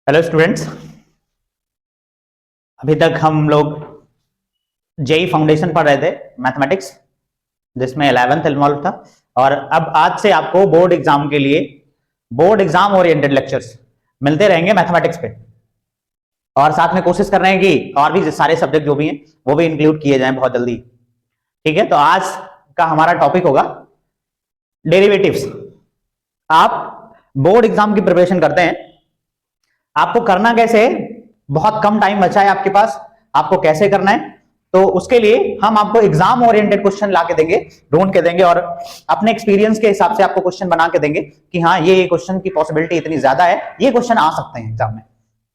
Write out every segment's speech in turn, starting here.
Hello students. अभी तक हम लोग जेई फाउंडेशन पढ़ रहे थे मैथमेटिक्स, जिसमें 11th इन्वॉल्व था। और अब आज से आपको बोर्ड एग्जाम के लिए बोर्ड एग्जाम ओरिएंटेड लेक्चर्स मिलते रहेंगे मैथमेटिक्स पे। और साथ में कोशिश कर रहे हैं कि और भी सारे सब्जेक्ट जो भी हैं वो भी इंक्लूड किए जाएं बहुत जल्दी। ठीक है, तो आज का हमारा टॉपिक होगा डेरिवेटिव्स। आप बोर्ड एग्जाम की प्रिपरेशन करते हैं, आपको करना कैसे है? बहुत कम टाइम बचा है आपके पास, आपको कैसे करना है? तो उसके लिए हम आपको एग्जाम ओरिएंटेड क्वेश्चन ला के देंगे, ढूंढ के देंगे, और अपने एक्सपीरियंस के हिसाब से आपको क्वेश्चन बना के देंगे कि हाँ ये क्वेश्चन की पॉसिबिलिटी इतनी ज्यादा है, ये क्वेश्चन आ सकते हैं एग्जाम में।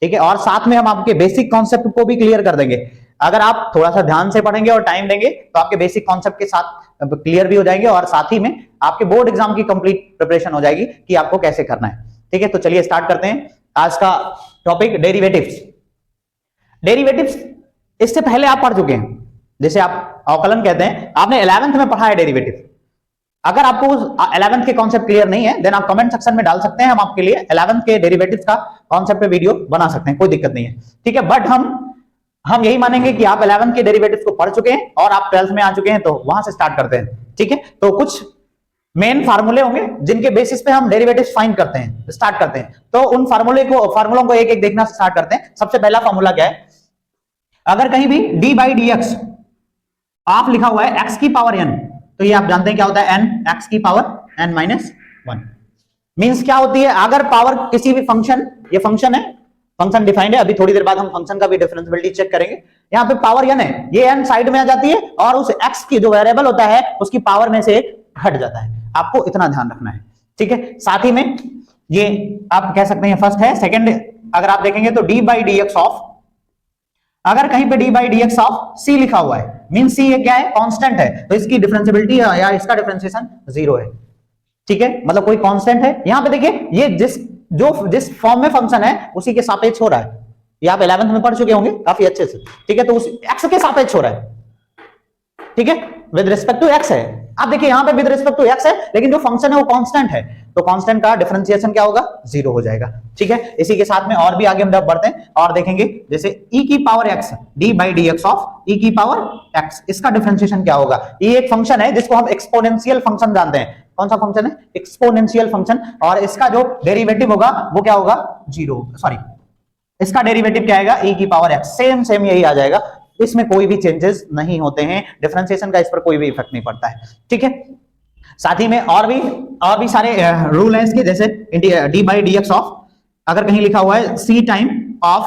ठीक है, और साथ में हम आपके बेसिक कॉन्सेप्ट को भी क्लियर कर देंगे। अगर आप थोड़ा सा ध्यान से पढ़ेंगे और टाइम देंगे तो आपके बेसिक कॉन्सेप्ट के साथ क्लियर भी हो जाएंगे, और साथ ही में आपके बोर्ड एग्जाम की कंप्लीट प्रिपरेशन हो जाएगी कि आपको कैसे करना है। ठीक है, तो चलिए स्टार्ट करते हैं आज का टॉपिक डेरिवेटिव्स। डेरिवेटिव्स इससे पहले आप पढ़ चुके हैं, जैसे आप अवकलन कहते हैं, आपने 11th में पढ़ा है डेरिवेटिव। अगर आपको 11th के कॉन्सेप्ट क्लियर नहीं है देन आप कमेंट सेक्शन में डाल सकते हैं, हम आपके लिए 11th के डेरिवेटिव्स का कॉन्सेप्ट पे वीडियो बना सकते हैं, कोई दिक्कत नहीं है। ठीक है, बट हम यही मानेंगे कि आप 11th के डेरिवेटिव्स को पढ़ चुके हैं और आप 12th में आ चुके हैं, तो वहां से स्टार्ट करते हैं। ठीक है, तो कुछ मेन फार्मूले होंगे जिनके बेसिस पे हम डेरिवेटिव्स फाइंड करते हैं, स्टार्ट करते हैं। तो उन फार्मूलों को एक एक देखना स्टार्ट करते हैं। सबसे पहला फार्मूला क्या है? अगर कहीं भी d by d x of लिखा हुआ है x की पावर n, तो ये आप जानते हैं क्या होता है, n x की पावर n माइनस 1। मींस क्या होती है? अगर पावर किसी भी फंक्शन, ये फंक्शन है, फंक्शन डिफाइंड है, अभी थोड़ी देर बाद हम फंक्शन का भी डिफरेंशिएबिलिटी चेक करेंगे। यहाँ पे पावर n है, ये n साइड में आ जाती है और उस x की जो वेरिएबल होता है उसकी पावर में से हट जाता है। आपको इतना ध्यान रखना है। ठीक है, साथ ही में ये आप कह सकते हैं फर्स्ट है। सेकंड, अगर आप देखेंगे तो d by d x of, अगर कहीं पे d by d x of c लिखा हुआ है, मीन c ये क्या है? कांस्टेंट है, तो इसकी डिफरेंशिएबिलिटी या इसका डिफरेंशिएशन 0 है। ठीक है, मतलब कोई कांस्टेंट है। यहां पे देखिए ये जिस फॉर्म में फंक्शन है उसी के सापेक्ष हो रहा है। ये आप 11th में पढ़ चुके होंगे काफी अच्छे से। ठीक है, तो उस x के सापेक्ष हो रहा है। ठीक है, विद रिस्पेक्ट टू x है। आप देखिए यहां पे विद रिस्पेक्ट टू x है, लेकिन जो फंक्शन है वो कांस्टेंट है, तो कांस्टेंट का डिफरेंशिएशन क्या होगा? 0 हो जाएगा। ठीक है, इसी के साथ में और भी आगे हम बढ़ते हैं और देखेंगे, जैसे e की power x, d by d x of e की पावर x, इसका डिफरेंशिएशन क्या होगा? ये एक फंक्शन है जिसको हम एक्सपोनेंशियल फंक्शन जानते हैं। कौन सा फंक्शन है? Exponential function. और इसका जो डेरिवेटिव होगा वो क्या होगा? 0, सॉरी, इसका डेरिवेटिव क्या आएगा? e की पावर x, सेम यही आ जाएगा। इसमें कोई भी चेंजेस नहीं होते हैं, डिफरेंशिएशन का इस पर कोई भी इफेक्ट नहीं पड़ता है। ठीक है, साथ ही में और भी सारे रूल हैं इसके, जैसे d by d x of, अगर कहीं लिखा हुआ है c टाइम ऑफ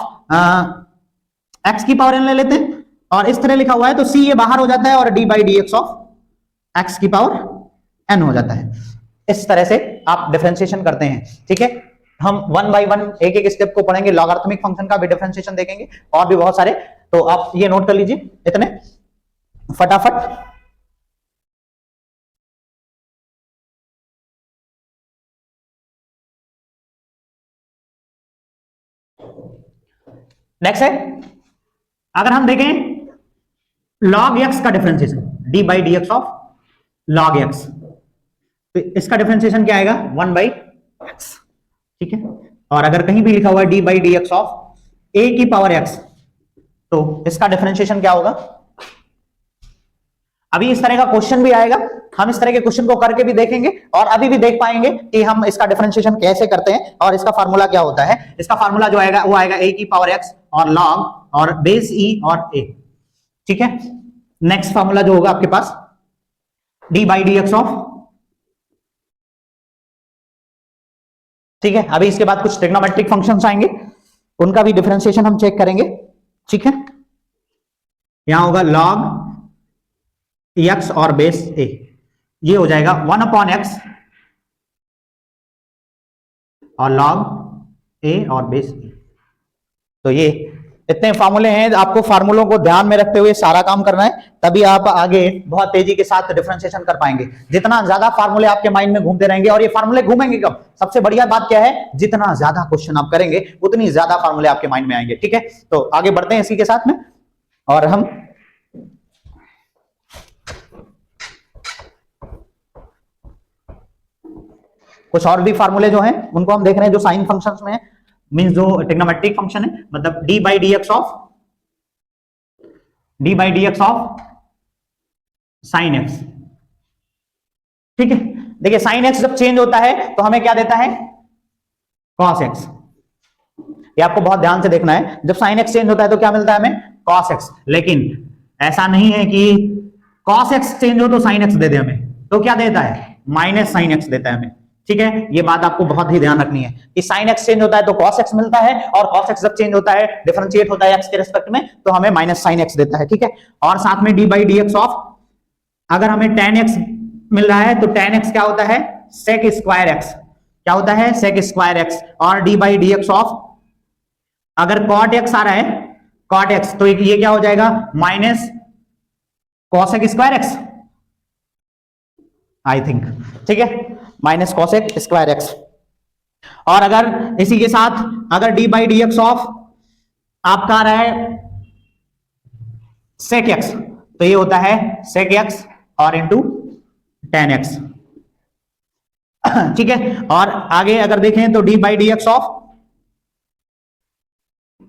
x की पावर n ले लेते हैं, और इस तरह लिखा हुआ है तो c ये बाहर हो जाता है और d by d x of x की पावर n हो जाता है। इस तरह से आप डिफरेंशिएशन करते हैं। ठीक है, हम वन बाय वन एक एक स्टेप को पढ़ेंगे, लॉगरिथमिक फंक्शन का भी डिफरेंशिएशन देखेंगे और भी बहुत सारे। तो आप ये नोट कर लीजिए इतने फटाफट। नेक्स्ट है, अगर हम देखें log x का differentiation, d by d x of log x, तो इसका डिफरेंशिएशन क्या आएगा? 1 बाई एक्स। ठीक है, और अगर कहीं भी लिखा हुआ है d by d x of a की पावर x, तो इसका डिफरेंशिएशन क्या होगा? अभी इस तरह का क्वेश्चन भी आएगा, हम इस तरह के क्वेश्चन को करके भी देखेंगे और अभी भी देख पाएंगे कि हम इसका डिफरेंशिएशन कैसे करते हैं और इसका फार्मूला क्या होता है। इसका फार्मूला जो आएगा वो आएगा a की पावर x और log और बेस e और a। ठीक है, नेक्स्ट फार्मूला जो होगा आपके पास d by d x of, ठीक है, अभी इसके बाद कुछ ट्रिग्नोमेट्रिक फंक्शंस आएंगे, उनका भी डिफरेंशिएशन हम चेक करेंगे। ठीक है, यहां होगा log x और बेस a, ये हो जाएगा 1 अपॉन x और log a और बेस a। तो ये इतने फार्मूले हैं, आपको फार्मूलों को ध्यान में रखते हुए सारा काम करना है, तभी आप आगे बहुत तेजी के साथ डिफरेंशिएशन कर पाएंगे। जितना ज्यादा फार्मूले आपके माइंड में घूमते रहेंगे, और ये फार्मूले घूमेंगे कब? सबसे बढ़िया बात क्या है, जितना ज्यादा क्वेश्चन आप करेंगे उतनी ज्यादा फार्मूले आपके माइंड में आएंगे। ठीक है, तो आगे बढ़ते हैं इसी के साथ में, और हम कुछ और भी फार्मूले जो हैं उनको हम देख रहे हैं जो साइन फंक्शंस में है। मींस जो ट्रिग्नोमेट्रिक फंक्शन है, मतलब D by d x of sine x. ठीक है, देखिए साइन एक्स जब चेंज होता है तो हमें क्या देता है, कॉस एक्स। ये आपको बहुत ध्यान से देखना है, जब साइन एक्स चेंज होता है तो क्या मिलता है हमें, कॉस एक्स। लेकिन ऐसा नहीं है कि कॉस एक्स चेंज हो तो साइन एक्स दे दे हमें, तो क्या देता है, माइनस साइन एक्स देता है हमें। ठीक है, ये बात आपको बहुत ही ध्यान रखनी है कि साइन एक्स चेंज होता है तो कॉस एक्स मिलता है, और कॉस एक्स जब चेंज होता है, डिफरेंशिएट होता है एक्स के रिस्पेक्ट में, तो हमें माइनस साइन एक्स देता है। ठीक है, और साथ में D by d x of, अगर हमें टेन एक्स मिल रहा है तो टेन एक्स क्या होता है, सेक स्क्वायर एक्स। क्या होता है, सेक स्क्वायर एक्स। और d by d x of, अगर कॉट एक्स आ रहा है, कॉट एक्स, तो ये क्या हो जाएगा, minus cosec square x, I think. ठीक है, माइनस कॉसेक स्क्वायर एक्स। और अगर इसी के साथ अगर D by d x of आपका आ रहा है सेक एक्स, तो ये होता है सेक एक्स और इंटू टेन एक्स। ठीक है, और आगे अगर देखें तो d by d x of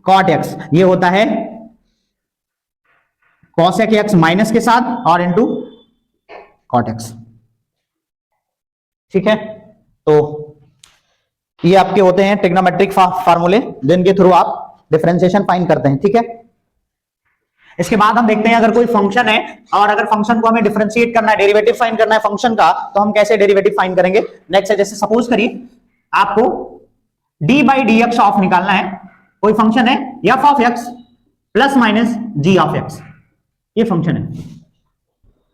cot x, ये होता है कॉसेक एक्स माइनस के साथ और इंटू कॉट एक्स। ठीक है, तो ये आपके होते हैं ट्रिग्नोमेट्रिक फार्मूले, जिनके थ्रू आप डिफरेंशिएशन फाइंड करते हैं। ठीक है, इसके बाद हम देखते हैं अगर कोई फंक्शन है और अगर फंक्शन को हमें डिफरेंशिएट करना है, डेरिवेटिव फाइंड करना है फंक्शन का, तो हम कैसे डेरिवेटिव फाइंड करेंगे। नेक्स्ट है, जैसे सपोज करिए आपको d by d x of निकालना है, कोई फंक्शन है f of x plus minus g of x, ये फंक्शन है।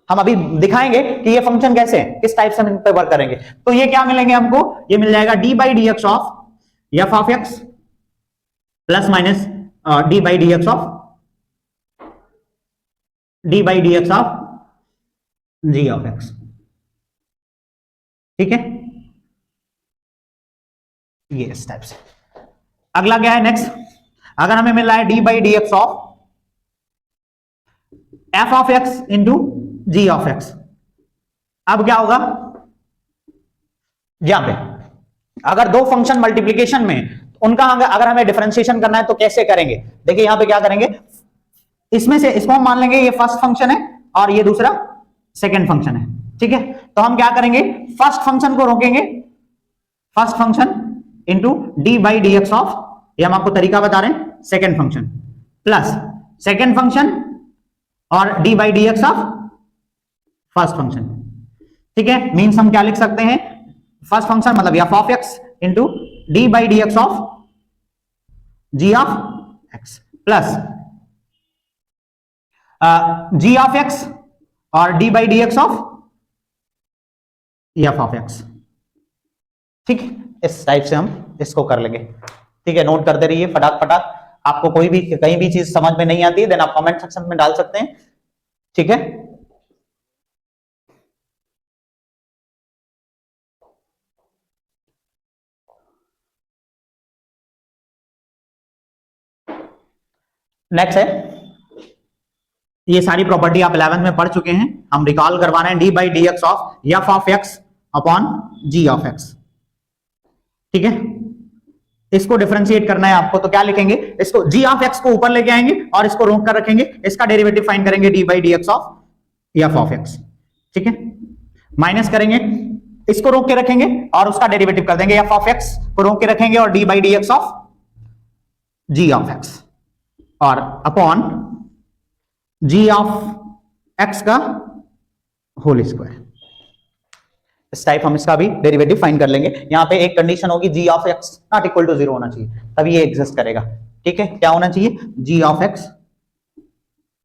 हम अभी दिखाएंगे कि ये फंक्शन कैसे है, किस टाइप से हम इन पे वर्क करेंगे। तो ये क्या मिलेंगे हमको, ये मिल जाएगा d by d x of f of x plus minus d by d x of g of x. ठीक है, ये इस टाइप से। अगला क्या है नेक्स्ट, अगर हमें मिल रहा है d by d x of f of x into g of x, अब क्या होगा, यहां पे अगर दो फंक्शन मल्टीप्लीकेशन में, उनका अगर हमें डिफरेंशिएशन करना है तो कैसे करेंगे। देखिए यहां पे क्या करेंगे, इसमें से इसको हम मान लेंगे ये फर्स्ट फंक्शन है और ये दूसरा सेकंड फंक्शन है। ठीक है, तो हम क्या करेंगे, फर्स्ट फंक्शन को रोकेंगे, first function into d by d x of, ये हम आपको तरीका बता रहे हैं, second function plus second function और d by d x of first function. ठीक है, मीन्स हम क्या लिख सकते हैं, फर्स्ट फंक्शन मतलब f of x into d by d x of g of x plus g of x और d by d x of f of x. ठीक, इस टाइप से हम इसको कर लेंगे। ठीक है, नोट करते रहिए फटाक फटाक, आपको कोई भी कहीं भी चीज समझ में नहीं आती है देन आप कमेंट सेक्शन में डाल सकते हैं। ठीक है, नेक्स्ट है, ये सारी प्रॉपर्टी आप 11th में पढ़ चुके हैं, हम रिकॉल करवा रहे हैं, d by d x of f of x upon g of x. ठीक है, इसको डिफरेंशिएट करना है आपको, तो क्या लिखेंगे, इसको जी ऑफ एक्स को ऊपर लेके आएंगे और इसको रोक कर रखेंगे, इसका डेरिवेटिव फाइंड करेंगे D by d x of f of x. ठीक है, माइनस करेंगे, इसको रोक के रखेंगे और उसका डेरिवेटिव कर देंगे, एफ ऑफ एक्स को रोक के रखेंगे और d by d x of g of x, और अपॉन जी ऑफ एक्स का होल स्क्वायर। इस टाइप हम इसका भी डेरिवेटिव फाइंड कर लेंगे। यहां पे एक कंडीशन होगी, g of x not equal to 0 होना चाहिए, तभी ये एग्जिस्ट करेगा। ठीक है, क्या होना चाहिए, g of x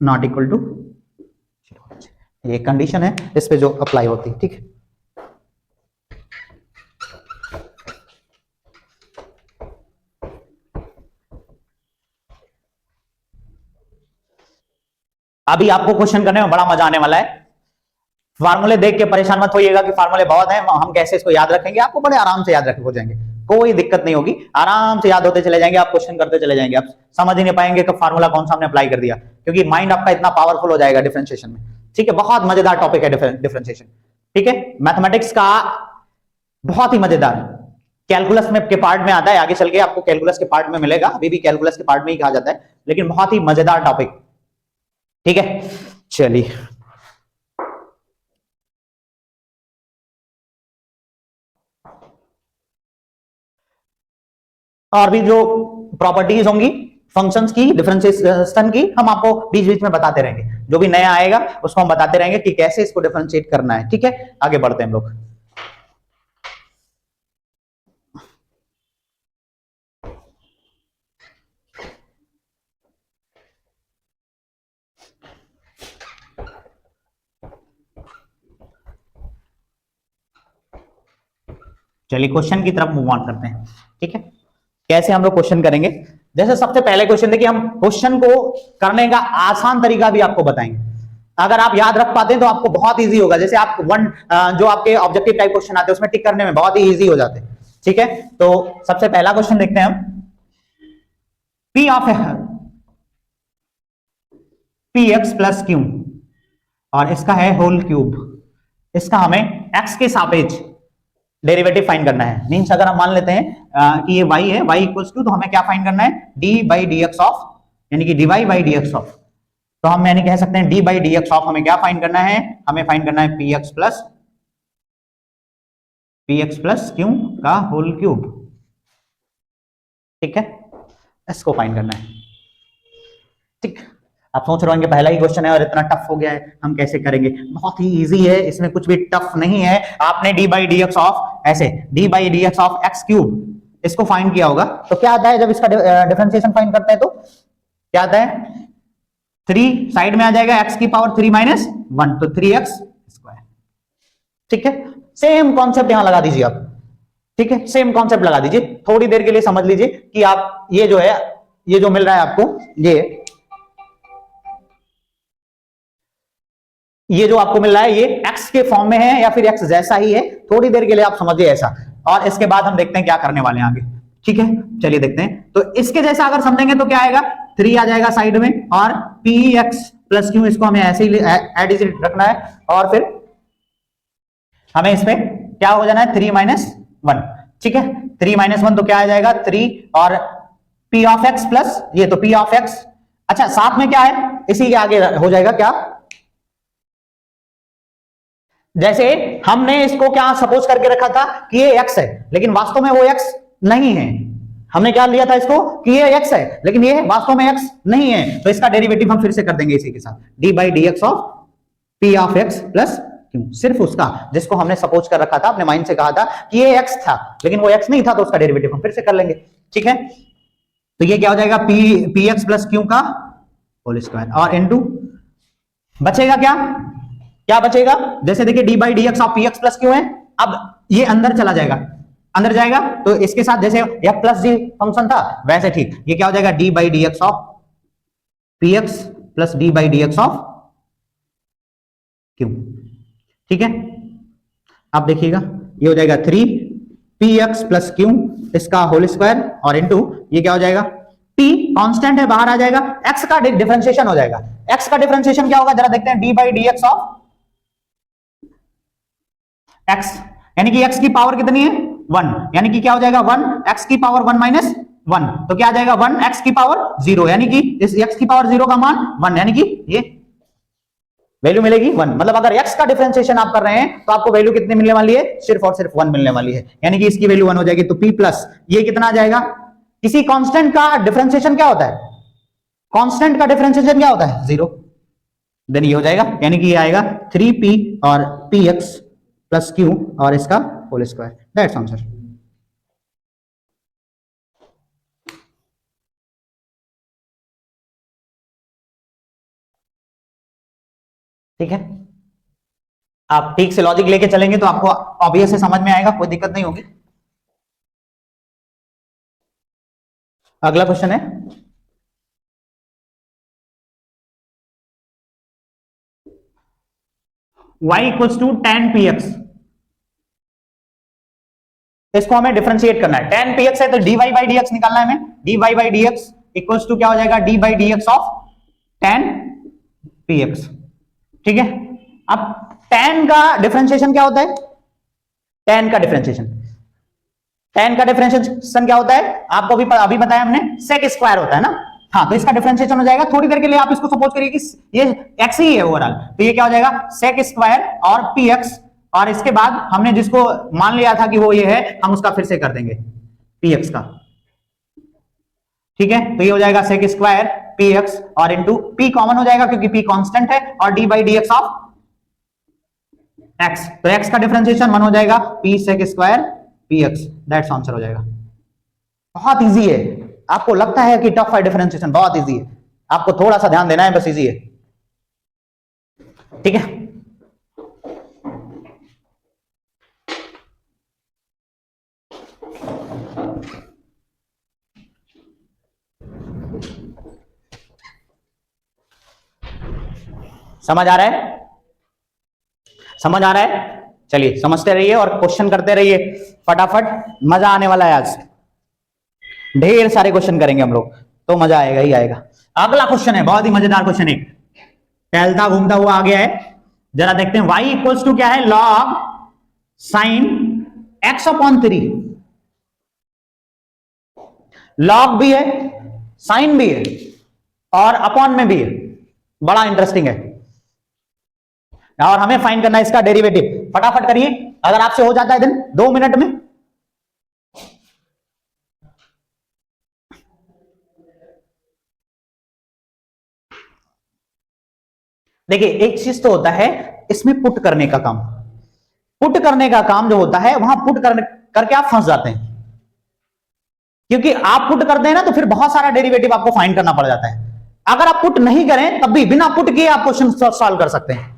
not equal to 0 होना चाहिए, ये कंडीशन है इस पे जो अप्लाई होती है। ठीक है, अभी आपको क्वेश्चन करने में बड़ा मजा आने वाला है। फार्मूले देख के परेशान मत होइएगा कि फार्मूले बहुत हैं, हम कैसे इसको याद रखेंगे, आपको बड़े आराम से याद रख हो जाएंगे, कोई दिक्कत नहीं होगी, आराम से याद होते चले जाएंगे, आप क्वेश्चन करते चले जाएंगे, आप समझ ही नहीं पाएंगे कि फार्मूला कौन सा हमने अप्लाई कर दिया, क्योंकि माइंड आपका इतना पावरफुल हो जाएगा डिफरेंशिएशन में। ठीक है, बहुत मजेदार टॉपिक है डिफरेंशिएशन। ठीक है, मैथमेटिक्स का बहुत ही मजेदार, कैलकुलस में के पार्ट में आता है, आगे चल के आपको कैलकुलस के पार्ट में मिलेगा, अभी भी कैलकुलस के पार्ट में ही कहा जाता है, लेकिन बहुत ही मजेदार टॉपिक। ठीक है, चलिए और भी जो प्रॉपर्टीज होंगी फंक्शंस की, डिफरेंशिएशन की, हम आपको बीच बीच में बताते रहेंगे। जो भी नया आएगा उसको हम बताते रहेंगे कि कैसे इसको डिफरेंशिएट करना है। ठीक है, आगे बढ़ते हैं हम लोग। चलिए क्वेश्चन की तरफ मूव ऑन करते हैं। ठीक है, कैसे हम लोग क्वेश्चन करेंगे। जैसे सबसे पहले क्वेश्चन देखिए, हम क्वेश्चन को करने का आसान तरीका भी आपको बताएंगे। अगर आप याद रख पाते हैं तो आपको बहुत इजी होगा। जैसे आप जो आपके ऑब्जेक्टिव टाइप क्वेश्चन आते हैं उसमें टिक करने में बहुत ही इजी हो जाते हैं। ठीक है, तो सबसे पहला क्वेश्चन देखते हैं हम। P of P x plus Q और इसका है होल क्यूब, इसका हमें एक्स के सापेक्ष डेरिवेटिव फाइंड करना है। मींस अगर हम मान लेते हैं कि ये y है, y इक्वल्स टू, तो हमें क्या फाइंड करना है, d by d x of, यानी कि dy by d x of. तो हम यानी कह सकते हैं d by d x of हमें क्या फाइंड करना है, हमें फाइंड करना है px प्लस q का होल क्यूब। ठीक है, इसको फाइंड करना है। ठीक, आप सोच रहे होंगे पहला ही क्वेश्चन है और इतना टफ हो गया है, हम कैसे करेंगे। बहुत ही इजी है, इसमें कुछ भी टफ नहीं है। आपने d by d x of, ऐसे d by d x of x cube इसको फाइंड किया होगा, तो क्या आता है जब इसका डिफरेंशिएशन फाइंड करते हैं तो क्या आता है, 3 साइड में आ जाएगा x की पावर 3 माइनस 1, तो 3x स्क्वायर। ठीक है, सेम कॉन्सेप्ट यहां लगा दीजिए आप। ठीक है, सेम कॉन्सेप्ट लगा दीजिए, थोड़ी देर के लिए समझ लीजिए कि आप ये जो है, ये जो मिल रहा है आपको, ये जो आपको मिल रहा है ये x के फॉर्म में है या फिर x जैसा ही है, थोड़ी देर के लिए आप समझिए ऐसा, और इसके बाद हम देखते हैं क्या करने वाले हैं आगे। ठीक है, चलिए देखते हैं। तो इसके जैसा अगर समझेंगे तो क्या आएगा, 3 आ जाएगा साइड में, और px प्लस क्यू इसको हमें ऐसे ही एडिजिट रखना है, और फिर हमें इसमें क्या हो जाना है, 3 माइनस 1। ठीक है, 3 माइनस 1 तो क्या आ जाएगा, 3, और p ऑफ x प्लस ये, तो p ऑफ x, अच्छा साथ में क्या है, इसी के आगे हो जाएगा क्या, जैसे हमने इसको क्या सपोज करके रखा था कि ये x है, लेकिन वास्तव में वो x नहीं है। हमने क्या लिया था इसको कि ये x है, लेकिन ये वास्तव में x नहीं है, तो इसका डेरिवेटिव हम फिर से कर देंगे इसी के साथ, d by d x of p of x plus Q, सिर्फ उसका जिसको हमने सपोज कर रखा था, अपने माइंड से कहा था कि ये x था, लेकिन वो x नहीं था, तो उसका डेरिवेटिव हम फिर से कर लेंगे। ठीक है, तो ये क्या हो जाएगा, पी एक्स प्लस क्यू का होल स्क्वायर, और इनटू बचेगा क्या, क्या बचेगा, जैसे देखिए d by d x of P x plus Q है, अब ये अंदर चला जाएगा, अंदर जाएगा तो इसके साथ जैसे f प्लस जी फंक्शन था वैसे ठीक, ये क्या हो जाएगा, d by d x of P x plus D by d x of Q. ठीक है, अब देखिएगा ये हो जाएगा 3 पी एक्स प्लस क्यू इसका होल स्क्वायर, और इनटू ये क्या हो जाएगा, p कांस्टेंट है बाहर आ जाएगा, x का डिफरेंशिएशन हो जाएगा। x का डिफरेंशिएशन क्या होगा, जरा देखते हैं, d by d x of x, यानी कि x की पावर कितनी है, 1, यानी कि क्या हो जाएगा, 1 x की पावर 1 माइनस 1, तो क्या आ जाएगा, 1 x की पावर 0, यानी कि इस x की पावर 0 का मान 1, यानी कि ये वैल्यू मिलेगी 1। मतलब अगर x का डिफरेंशिएशन आप कर रहे हैं तो आपको वैल्यू कितनी मिलने वाली है, सिर्फ और सिर्फ 1 मिलने वाली है, यानी कि इसकी वैल्यू 1 हो जाएगी। तो p प्लस ये कितना आ जाएगा, किसी कांस्टेंट का डिफरेंशिएशन क्या होता है, कांस्टेंट का डिफरेंशिएशन क्या होता है, 0, देन ये हो जाएगा, यानी कि ये आएगा 3p और px प्लस q और इसका होल स्क्वायर, दैट्स आंसर। ठीक है, आप ठीक से लॉजिक लेके चलेंगे तो आपको ऑब्वियस से समझ में आएगा, कोई दिक्कत नहीं होगी। अगला क्वेश्चन है, y equals to tan px, इसको हमें डिफरेंशिएट करना है। tan px है तो dy बाई dx निकालना है हमें, dy by dx equals to क्या हो जाएगा, d by dx of tan px। ठीक है, अब tan का डिफरेंशिएशन क्या होता है, tan का डिफरेंशिएशन tan का डिफरेंशिएशन क्या होता है आपको अभी बताया हमने, sec स्क्वायर होता है ना। हाँ, तो इसका डिफरेंशिएशन हो जाएगा। थोड़ी देर के लिए आप इसको सपोज करिए कि ये x ही है ओवरऑल, तो ये क्या हो जाएगा sec स्क्वायर और px, और इसके बाद हमने जिसको मान लिया था कि वो ये है, हम उसका फिर से कर देंगे px का, ठीक है। तो ये हो जाएगा sec स्क्वायर px और इंटू p कॉमन हो जाएगा क्योंकि p कांस्टेंट है, और d by dx of x, तो x का डिफरेंशिएशन 1 हो जाएगा p sec square px, that's answer हो जाएगा। बहुत इजी है, आपको लगता है कि टफ है डिफरेंशिएशन, बहुत इजी है, आपको थोड़ा सा ध्यान देना है, बस इजी है, ठीक है। समझ आ रहा है, समझ आ रहा है? चलिए समझते रहिए और क्वेश्चन करते रहिए फटाफट, मजा आने वाला है। आज ढेर सारे क्वेश्चन करेंगे हम लोग, तो मजा आएगा ही आएगा। अगला क्वेश्चन है बहुत ही मजेदार क्वेश्चन, एक टहलता घूमता हुआ आ गया है, जरा देखते हैं। y इक्वल्स टू क्या है, log sine x upon 3। Log भी है, साइन भी है, और अपॉन में भी है, बड़ा इंटरेस्टिंग है, और हमें फाइंड करना है इसका डेरिवेटिव। फटाफट करिए, अगर आपसे हो जाता है दिन 2 मिनट में। देखिए एक चीज तो होता है इसमें पुट करने का काम, पुट करने का काम जो होता है वहां पुट करके आप फंस जाते हैं, क्योंकि आप पुट करते हैं ना तो फिर बहुत सारा डेरिवेटिव आपको फाइंड करना पड़ जाता है। अगर आप पुट नहीं करें तब भी बिना पुट किए आप क्वेश्चन सॉल्व कर सकते हैं,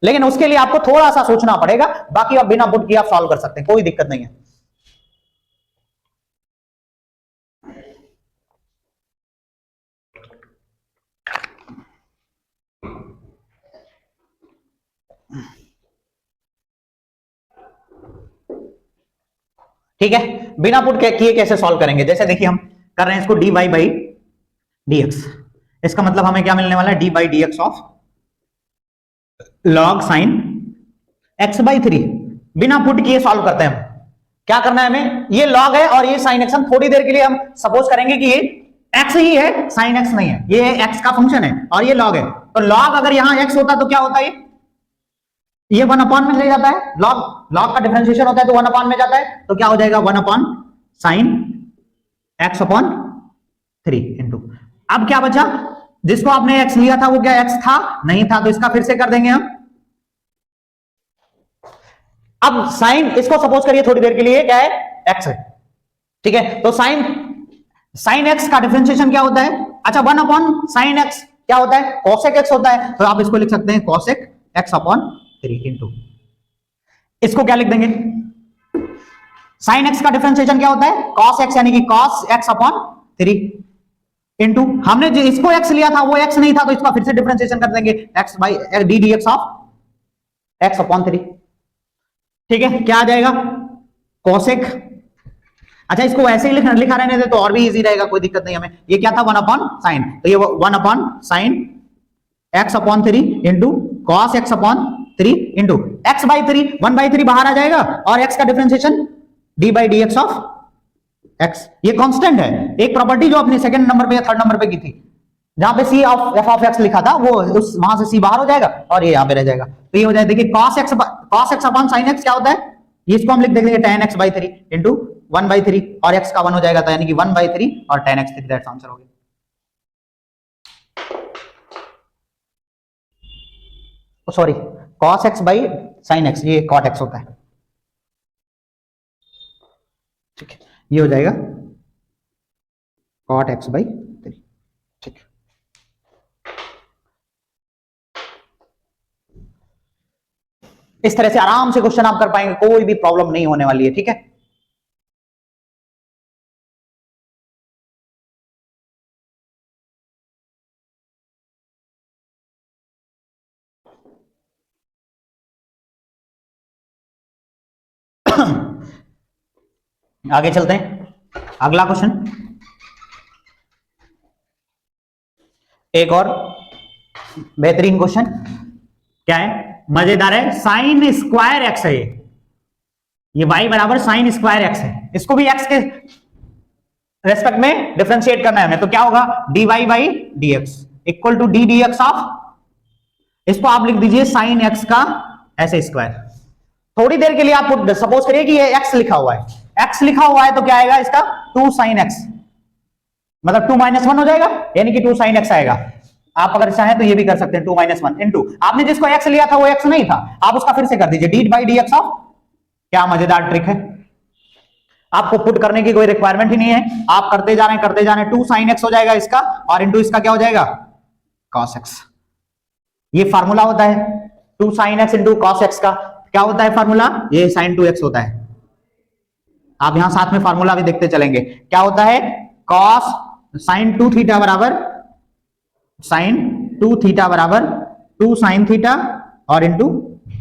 लेकिन उसके लिए आपको थोड़ा सा सोचना पड़ेगा, बाकी आप बिना पुट किए आप सॉल्व कर सकते हैं, कोई दिक्कत नहीं है। ठीक है, बिना पुट किए कैसे सॉल्व करेंगे, जैसे देखिए हम कर रहे हैं इसको dy बाई dx, इसका मतलब हमें क्या मिलने वाला है, dy by dx of log sine x by 3। बिना पुट किए सॉल्व करते हैं हम, क्या करना है हमें, ये log है और ये साइन x, हम थोड़ी देर के लिए हम सपोज करेंगे कि ये x ही है, साइन x नहीं है, ये x का फंक्शन है और ये log है। तो log अगर यहां x होता तो क्या होता है, ये 1 अपॉन में ले जाता है, log का डिफरेंशिएशन होता है तो 1 अपॉन में जाता है, तो क्या हो जाएगा 1 upon sine x upon 3 into, अब क्या बचा, जिसको आपने x लिया था वो क्या x था, नहीं था, तो इसका फिर से कर देंगे हम। अब साइन, इसको सपोज करिए थोड़ी देर के लिए क्या है, x है, ठीक है। तो साइन x का डिफरेंशिएशन क्या होता है, अच्छा 1 अपॉन साइन x क्या होता है, cosec x होता है, तो आप इसको लिख सकते हैं cosec x अपॉन 3 इंटू, इसको क्या लिख देंगे, साइन x का डिफरेंशिएशन क्या होता है, cos x, यानी कि cos x अपॉन 3 इंटू, हमने जो इसको x लिया था वो x नहीं था, तो इसका फिर से डिफरेंशिएशन कर देंगे x by D dx of x upon 3, ठीक है। क्या आ जाएगा cosec, अच्छा इसको ऐसे ही लिखा रहने दे तो और भी इजी रहेगा, कोई दिक्कत नहीं हमें। ये क्या था 1 अपॉन साइन, तो ये 1 upon sine x upon 3 into cos x upon 3 into x by 3, 1 by 3 बाहर आ जाएगा, और x का differentiation d by dx of x, ये कांस्टेंट है, एक प्रॉपर्टी जो अपने सेकंड नंबर पे या थर्ड नंबर पे की थी, जहां पे c of f of x लिखा था, वो उस वहां से c बाहर हो जाएगा और ये यहां पे रह जाएगा, तो ये हो जाएगा, देखिए cos x upon sin x क्या होता है, इसको हम लिख देंगे tan x by 3 into 1 by 3, और x का 1 हो जाएगा, तो यानी कि 1 बाई 3 और tan x 3, दैट्स आंसर हो गया। Sorry, cos x by sin x, ये cot x होता है, ठीक है, ये हो जाएगा cot x बाई 3, ठीक है। इस तरह से आराम से क्वेश्चन आप कर पाएंगे, कोई भी प्रॉब्लम नहीं होने वाली है, ठीक है। आगे चलते हैं, अगला क्वेश्चन एक और बेहतरीन क्वेश्चन, क्या है, मजेदार है, साइन स्क्वायर एक्स है, ये y बराबर साइन स्क्वायर x है, इसको भी x के रेस्पेक्ट में डिफरेंशिएट करना है हमें, तो क्या होगा dy by dx equal to d dx of, इसको आप लिख दीजिए साइन x का ऐसे स्क्वायर। थोड़ी देर के लिए आप सपोज करिए कि ये x लिखा हुआ है, x लिखा हुआ है तो क्या आएगा इसका 2 sin x, मतलब 2 - 1 हो जाएगा, यानी कि 2 sin x आएगा। आप अगर चाहें तो ये भी कर सकते हैं 2 - 1 इनटू, आपने जिसको x लिया था वो x नहीं था, आप उसका फिर से कर दीजिए d बाई dx ऑफ, क्या मजेदार ट्रिक है, आपको पुट करने की कोई रिक्वायरमेंट ही नहीं है, आप करते जा रहे हैं 2 sin x हो जाएगा इसका, और इनटू इसका क्या हो जाएगा cos x। ये फार्मूला होता है 2 sin x into cos x का, क्या होता है फार्मूला, ये sin 2x होता है। आप यहां साथ में फार्मूला भी देखते चलेंगे, क्या होता है cos sin 2 थीटा बराबर sin 2 थीटा बराबर 2 sin थीटा और इंटू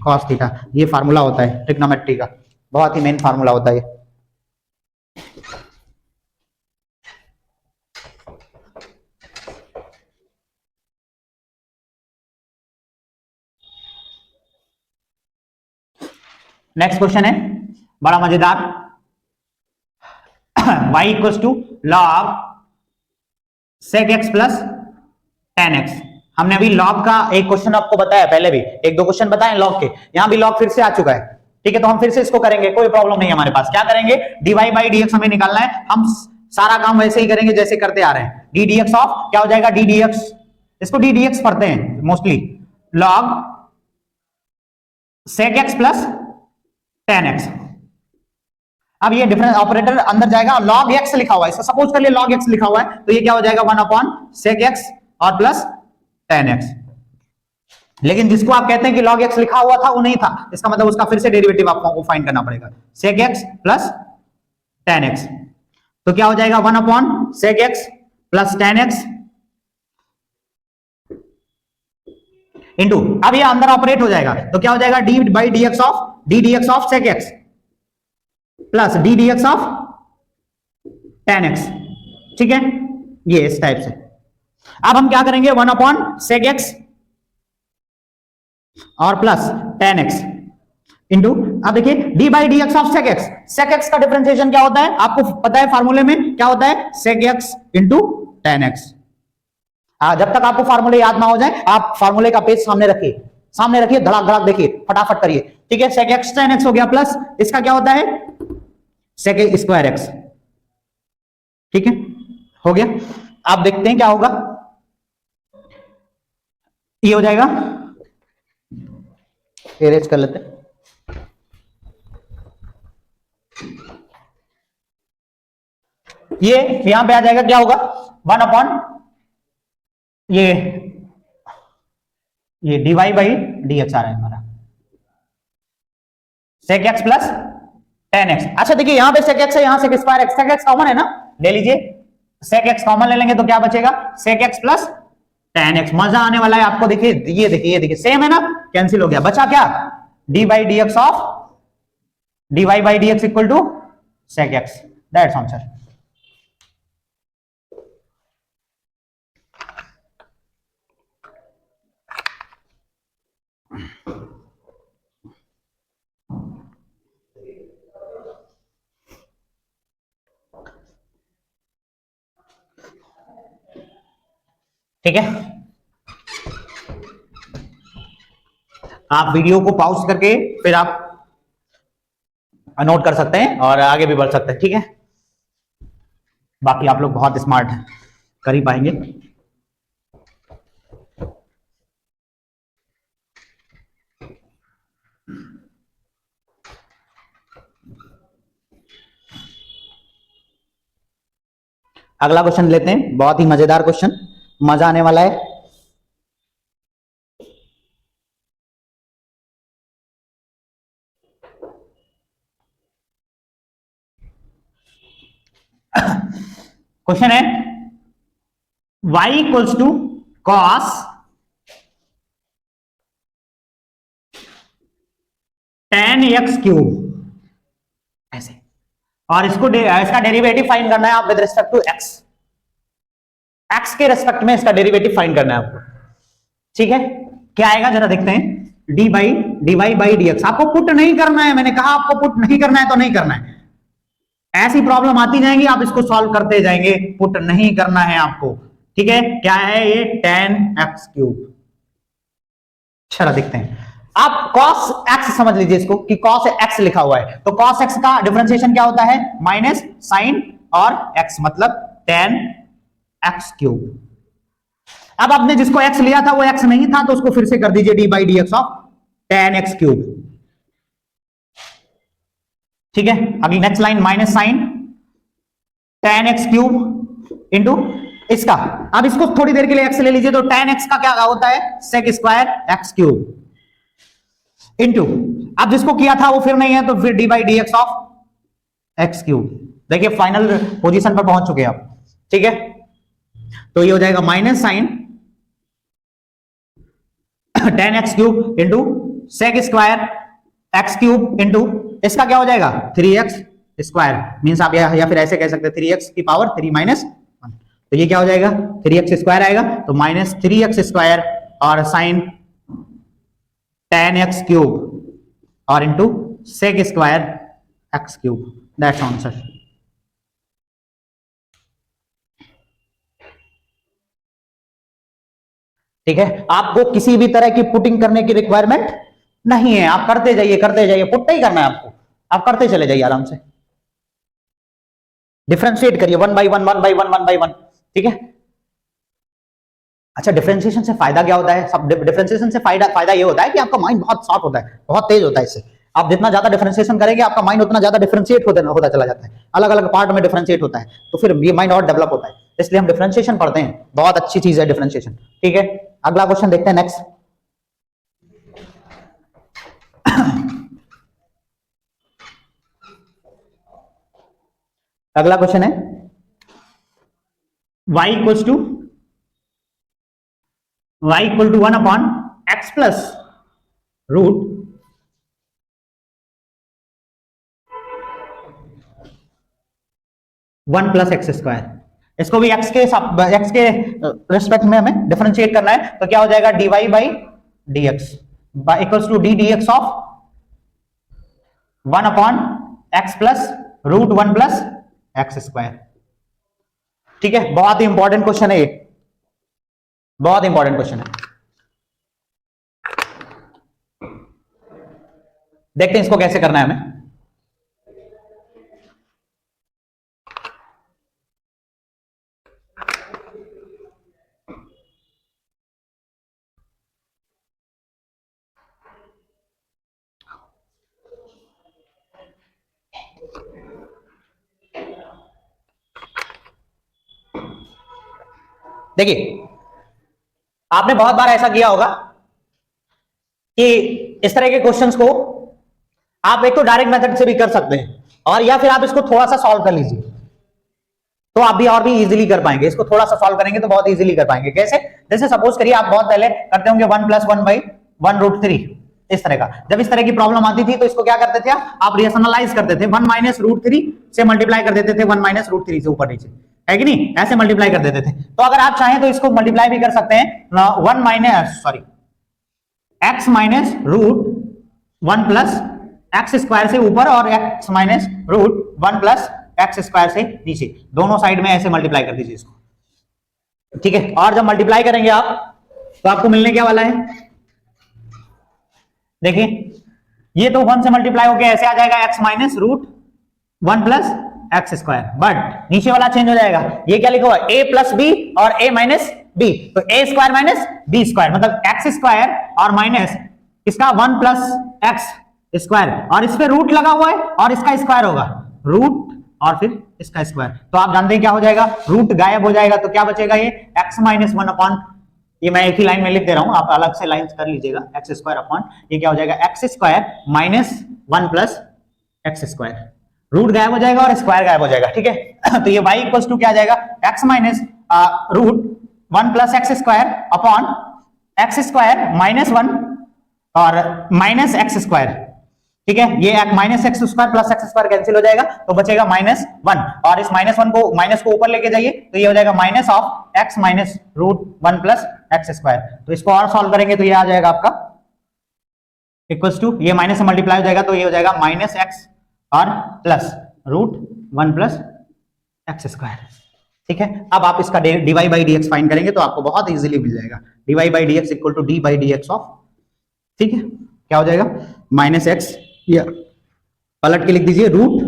cos थीटा, ये फार्मूला होता है ट्रिग्नोमेट्री का, बहुत ही मेन फार्मूला होता है। नेक्स्ट क्वेश्चन है बड़ा मजेदार, y equals to log sec x plus tan x। हमने अभी log का एक क्वेश्चन आपको बताया, पहले भी एक दो क्वेश्चन बताए log के, यहां भी log फिर से आ चुका है, ठीक है, तो हम फिर से इसको करेंगे, कोई प्रॉब्लम नहीं है हमारे पास। क्या करेंगे dy बाई dx हमें निकालना है, हम सारा काम वैसे ही करेंगे जैसे करते आ रहे हैं। d dx ऑफ क्या हो जाएगा d dx, इसको d dx पढ़ते हैं mostly, log sec x plus tan x। अब ये डिफरेंस ऑपरेटर अंदर जाएगा, log x लिखा हुआ है, इसको सपोज कर लिए log x लिखा हुआ है, तो ये क्या हो जाएगा 1 अपॉन sec x और प्लस tan x। लेकिन जिसको आप कहते हैं कि log x लिखा हुआ था वो नहीं था, इसका मतलब उसका फिर से डेरिवेटिव आपको फाइंड करना पड़ेगा, sec x plus tan x, तो क्या हो जाएगा 1 upon sec x plus tan x into, अब ये अंदर ऑपरेट हो जाएगा, तो क्या हो जाएगा d by dx of sec x plus d dx of tan x, ठीक है, ये इस टाइप से। अब हम क्या करेंगे 1 अपॉन sec x और प्लस tan x इंटू, अब देखिए d by dx of sec x का डिफरेंशिएशन क्या होता है आपको पता है, फार्मूले में क्या होता है sec x into tan x। जब तक आपको फार्मूले याद ना हो जाए, आप फार्मूले का पेज सामने रखिए, धड़ाक धड़ाक देखिए, फटाफट करिए, ठीक है। sec x tan x हो गया, प्लस इसका क्या होता है sec स्क्वायर x, ठीक है, हो गया। आप देखते हैं क्या होगा, ये हो जाएगा, एरेज कर लेते हैं, ये यहां पे आ जाएगा, क्या होगा 1 अपॉन ये dy बाई dx आ रहा है हमारा, sec x plus tan x। अच्छा देखिए यहां पे sec x है, यहां sec square x, sec x common है ना, ले लीजिए, sec x कॉमन ले लेंगे तो क्या बचेगा sec x plus tan x। मजा आने वाला है आपको, देखिए ये देखिए सेम है ना, कैंसिल हो गया, बचा क्या d by dx of dy by dx equal to sec x, that's answer. ठीक है, आप वीडियो को पॉज करके फिर आप नोट कर सकते हैं और आगे भी बढ़ सकते हैं, ठीक है। बाकी आप लोग बहुत स्मार्ट हैं, कर ही पाएंगे। अगला क्वेश्चन लेते हैं, बहुत ही मजेदार क्वेश्चन, मजा आने वाला है। क्वेश्चन है y equals to cos tan x cube, ऐसे, और इसका डेरिवेटिव फाइंड करना है आप विद रिस्पेक्ट टू x के रेस्पेक्ट में इसका डेरिवेटिव फाइंड करना है आपको, ठीक है। क्या आएगा जरा देखते हैं, dy बाई dx। आपको पुट नहीं करना है, मैंने कहा आपको पुट नहीं करना है तो नहीं करना है। ऐसी प्रॉब्लम आती जाएंगी, आप इसको सॉल्व करते जाएंगे, पुट नहीं करना है आपको। ठीक है, क्या है ये, tan x क्यूब। चलो देखते हैं, आप cos x समझ लीजिए इसको कि cos x लिखा हुआ है, तो cos x का डिफरेंशिएशन क्या होता है, माइनस साइन और x मतलब tan x क्यूब। अब आपने जिसको x लिया था वो x नहीं था, तो उसको फिर से कर दीजिए d by d x of tan x cube. ठीक है, अगली next line minus sine tan x cube into इसका, अब इसको थोड़ी देर के लिए x ले लीजिए, तो tan x का क्या होता है, sec square x cube into, अब जिसको किया था वो फिर नहीं है, तो फिर D by d x of x cube. देखिए फाइनल पोजीशन पर पहुंच चुके आप। ठीक है, तो ये हो जाएगा minus sine tan x cube into sec square x cube into इसका क्या हो जाएगा 3x स्क्वायर, मीन्स आप या फिर ऐसे कह सकते हैं 3x की पावर 3 माइनस 1, तो ये क्या हो जाएगा 3x स्क्वायर आएगा, तो माइनस 3x स्क्वायर और साइन tan x क्यूब और into sec square x cube, that's answer. ठीक है, आपको किसी भी तरह की पुटिंग करने की रिक्वायरमेंट नहीं है, आप करते जाइए, पुट नहीं करना है आपको, आप करते चले जाइए आराम से, डिफरेंशिएट करिए 1 बाई 1 1 बाई 1 1 बाई 1। ठीक है, अच्छा डिफरेंशिएशन से फायदा क्या होता है, सब डिफरेंशिएशन से फायदा ये होता है कि आपका माइंड बहुत शार्प होता है, बहुत तेज होता है। इससे आप जितना ज्यादा डिफरेंशिएशन करेंगे आपका माइंड उतना ज्यादा डिफरेंशिएट होता चला जाता है, अलग अलग पार्ट में डिफरेंशिएट होता है, तो फिर ये माइंड और डेवलप होता है, इसलिए हम डिफरेंशिएशन पढ़ते हैं, बहुत अच्छी चीज है डिफरेंशिएशन। ठीक है, अगला क्वेश्चन देखते हैं नेक्स्ट। अगला क्वेश्चन है y equals to 1 upon x plus root 1 plus x square. इसको भी x के रिस्पेक्ट में हमें डिफरेंशिएट करना है, तो क्या हो जाएगा dy by d x equals to d x of 1 upon x plus root 1 plus x square. ठीक है, बहुत ही इंपॉर्टेंट क्वेश्चन है ये, बहुत इंपॉर्टेंट क्वेश्चन है। देखते हैं इसको कैसे करना है हमें। देखिए आपने बहुत बार ऐसा किया होगा कि इस तरह के क्वेश्चंस को आप एक तो डायरेक्ट मेथड से भी कर सकते हैं, और या फिर आप इसको थोड़ा सा सॉल्व कर लीजिए, तो आप भी और भी इजीली कर पाएंगे। इसको थोड़ा सा सॉल्व करेंगे तो बहुत इजीली कर पाएंगे। कैसे, जैसे सपोज करिए आप बहुत पहले करते होंगे 1 प्लस 1 बाई 1 रूट 3, इस तरह का। जब इस तरह की प्रॉब्लम आती थी तो इसको क्या करते थे आप रेशनलाइज करते थे, 1 माइनस रूट 3 से मल्टीप्लाई कर देते थे, 1 माइनस रूट 3 से ऊपर नीचे, है कि नहीं, ऐसे मल्टीप्लाई कर देते थे। तो अगर आप चाहें तो इसको मल्टीप्लाई भी कर सकते हैं 1 minus x minus root 1 plus x square से ऊपर और x minus root 1 plus x square से नीचे, दोनों साइड में ऐसे मल्टीप्लाई कर दीजिए इसको। ठीक है, और जब मल्टीप्लाई करेंगे आप तो आपको मिलने क्या वाला है, देखिए ये तो 1 से मल्टीप्लाई होकर ऐसे आ जाएगा x minus root 1 plus x square, but नीचे वाला चेंज हो जाएगा। ये क्या लिखा हुआ है, a प्लस बी और a माइनस बी, तो a square minus b square मतलब एक्स स्क्वायर और माइनस इसका 1 प्लस एक्स स्क्वायर, और इस पे रूट लगा हुआ है और इसका स्क्वायर होगा रूट और फिर इसका स्क्वायर, तो आप जानते हैं क्या हो जाएगा, रूट गायब हो जाएगा, तो क्या बचेगा ये x माइनस 1 अपॉन, ये मैं एक ही लाइन में लिख दे रहा हूं, आप अलग से लाइन कर लीजिएगा, एक्स स्क्वायर अपॉन ये क्या हो जाएगा x square minus 1 plus x square, root गायब हो जाएगा और स्क्वायर गायब हो जाएगा। ठीक है, तो ये y इक्वल्स टू क्या आ जाएगा x minus root 1 plus x square upon x square minus 1 और माइनस एक्स स्क्वायर। ठीक है, ये minus x square plus x square cancel हो जाएगा, तो बचेगा माइनस 1, और इस माइनस को ऊपर लेके जाइए तो ये हो जाएगा minus of x minus root 1 plus x square. तो इसको और सॉल्व करेंगे तो ये आ जाएगा आपका इक्वल्स टू, ये माइनस से मल्टीप्लाई हो जाएगा तो ये हो जाएगा माइनस एक्स और plus root 1 plus x square. ठीक है, अब आप इसका d y by d x find करेंगे तो आपको बहुत इजीली मिल जाएगा। D y by d x equal to d by d x of, ठीक है, क्या हो जाएगा माइनस एक्स, या पलट के लिख दीजिए रूट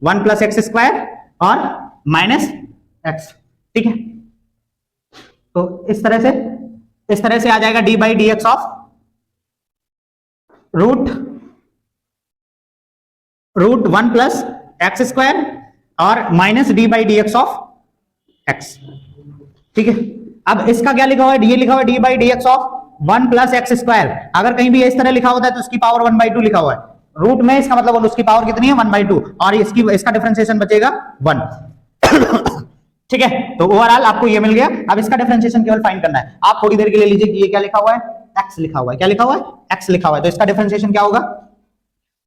1 प्लस एक्स स्क्वायर और माइनस एक्स। ठीक है, तो इस तरह से आ जाएगा d by d x of root 1 plus x square और minus d by d x of x. ठीक है, अब इसका क्या लिखा हुआ है, ये लिखा हुआ है d by d x of 1 plus x square. अगर कहीं भी इस तरह लिखा होता है तो उसकी पावर 1/2 लिखा हुआ है, रूट में इसका मतलब उसकी पावर कितनी है 1/2, और इसका डिफरेंशिएशन बचेगा 1। ठीक है, तो ओवरऑल आपको ये मिल गया। अब इसका डिफरेंशिएशन केवल फाइंड करना है। आप थोड़ी देर के लिए लीजिए कि ये क्या लिखा हुआ है, एक्स लिखा हुआ है। क्या लिखा हुआ है, एक्स लिखा हुआ है। तो इसका डिफरेंशिएशन क्या होगा,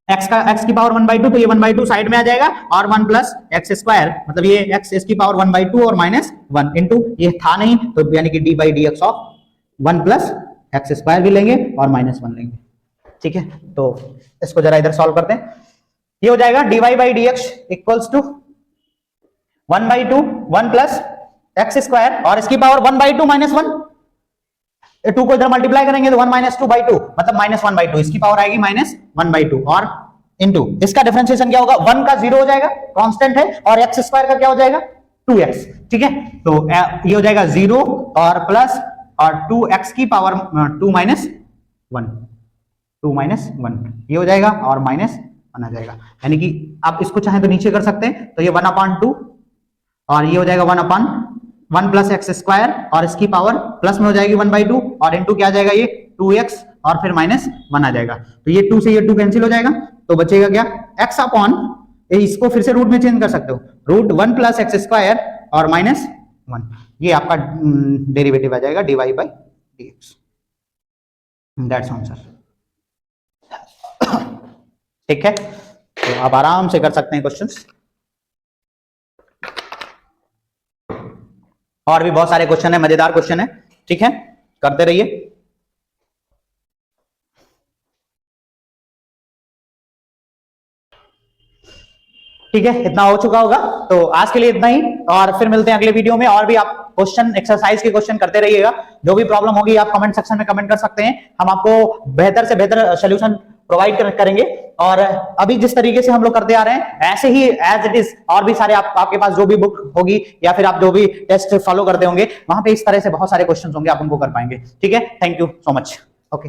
एक्स की पावर 1/2, तो ये 1/2 साइड में आ जाएगा, और 1 प्लस एक्स स्क्वायर, मतलब ये एक्स इसकी पावर 1/2 और माइनस 1 इंटू, ये था नहीं तो यानी कि D by d x of 1 plus x square भी लेंगे और माइनस 1 लेंगे। ठीक है, तो इसको जरा इधर सॉल्व करते हैं। ये हो जाएगा d y by d x equals to 1/2 1 plus x square और इसकी पावर 1/2 माइनस 1, 2 को इधर मल्टीप्लाई करेंगे तो 1 माइनस 2/2 मतलब माइनस 1/2, इसकी पावर आएगी माइनस 1/2 और इनटू इसका डिफरेंशिएशन क्या होगा, 1 का 0 हो जाएगा, कांस्टेंट है, और एक्स स्क्वायर का क्या हो जाएगा 2x। ठीक है, तो ये हो जाएगा 0 और प्लस और 2x की पावर 2 माइनस 1, 2 माइनस 1 ये हो जाएगा और माइनस 1 आ जाएगा। यानी कि आप इसको चाहे तो नीचे कर सकते हैं, तो ये 1/2 और ये हो जाएगा 1 प्लस एक्स स्क्वायर और इसकी पावर प्लस में हो जाएगी 1/2 और इनटू क्या आ जाएगा ये 2x और फिर माइनस 1 आ जाएगा। तो ये 2 से ये 2 कैंसिल हो जाएगा, तो बचेगा क्या x अपॉन, इसको फिर से रूट में चेंज कर सकते हो, रूट 1 प्लस एक्स स्क्वायर और माइनस 1, ये आपका डेरिवेटिव आ जाएगा dy by dx। That's answer. ठीक है, तो आप आराम से कर सकते हैं क्वेश्चंस, और भी बहुत सारे क्वेश्चन है, मजेदार क्वेश्चन है। ठीक है, करते रहिए। ठीक है, इतना हो चुका होगा, तो आज के लिए इतना ही, और फिर मिलते हैं अगले वीडियो में। और भी आप क्वेश्चन, एक्सरसाइज के क्वेश्चन करते रहिएगा। जो भी प्रॉब्लम होगी आप कमेंट सेक्शन में कमेंट कर सकते हैं, हम आपको बेहतर से बेहतर सोल्यूशन प्रोवाइड करेंगे। और अभी जिस तरीके से हम लोग करते आ रहे हैं ऐसे ही एज इट इज और भी सारे आपके पास जो भी बुक होगी या फिर आप जो भी टेस्ट फॉलो करते होंगे वहां पे इस तरह से बहुत सारे क्वेश्चंस होंगे, आप उनको कर पाएंगे। ठीक है, thank you so much. Okay.